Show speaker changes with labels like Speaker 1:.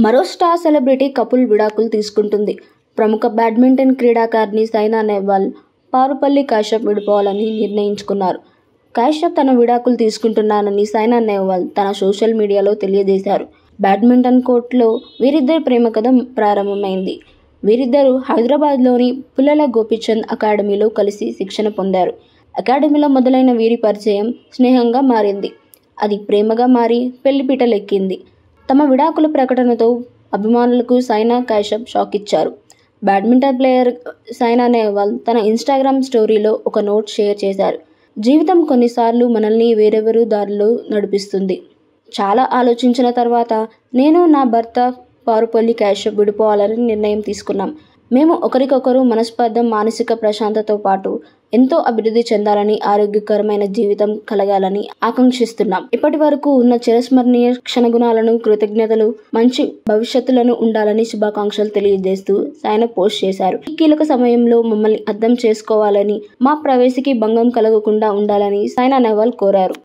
Speaker 1: మరో star celebrity couple విడాకులు తీసుకుంటుంది. ప్రముఖ బ్యాడ్మింటన్ క్రీడాకారిణి సైనా నెహ్వాల్, పారుపల్లి కశ్యప్ విడిపోవాలని నిర్ణయించుకున్నారు. కశ్యప్ తన విడాకులు తీసుకుంటున్నానని సైనా నెహ్వాల్ తన సోషల్ మీడియాలో తెలియజేశారు. బ్యాడ్మింటన్ కోర్టులో వీరిద్దరి ప్రేమ కథ ప్రారంభమైంది. వీరిద్దరూ హైదరాబాద్లోని పుల్లల గోపీచంద్ అకాడమీలో కలిసి శిక్షణ పొందారు. అకాడమీలో మొదలైన వీరి పరిచయం స్నేహంగా మారింది. అది ప్రేమగా మారి పెళ్లిపీటలెక్కింది. తమ విడాకుల ప్రకటనతో అభిమానులకు సైనా కశ్యప్ షాక్ ఇచ్చారు. బ్యాడ్మింటన్ ప్లేయర్ సైనా నెహ్వాల్ తన ఇన్స్టాగ్రామ్ స్టోరీలో ఒక నోట్ షేర్ చేశారు. జీవితం కొన్నిసార్లు మనల్ని వేరెవరు దారిలో నడిపిస్తుంది. చాలా ఆలోచించిన తర్వాత నేను నా భర్త పారుపల్లి కశ్యప్ విడిపోవాలని నిర్ణయం తీసుకున్నాం. మేము ఒకరికొకరు మనస్పర్ధం, మానసిక ప్రశాంతతతో పాటు ఎంతో అభివృద్ధి చెందాలని, ఆరోగ్యకరమైన జీవితం కలగాలని ఆకాంక్షిస్తున్నాం. ఇప్పటి వరకు ఉన్న చిరస్మరణీయ క్షణగుణాలను, కృతజ్ఞతలు, మంచి భవిష్యత్తులను ఉండాలని శుభాకాంక్షలు తెలియజేస్తూ సైనా పోస్ట్ చేశారు. ఈ కీలక సమయంలో మమ్మల్ని అర్థం చేసుకోవాలని, మా ప్రైవసీకి భంగం కలగకుండా ఉండాలని సైనా నెహ్వాల్ కోరారు.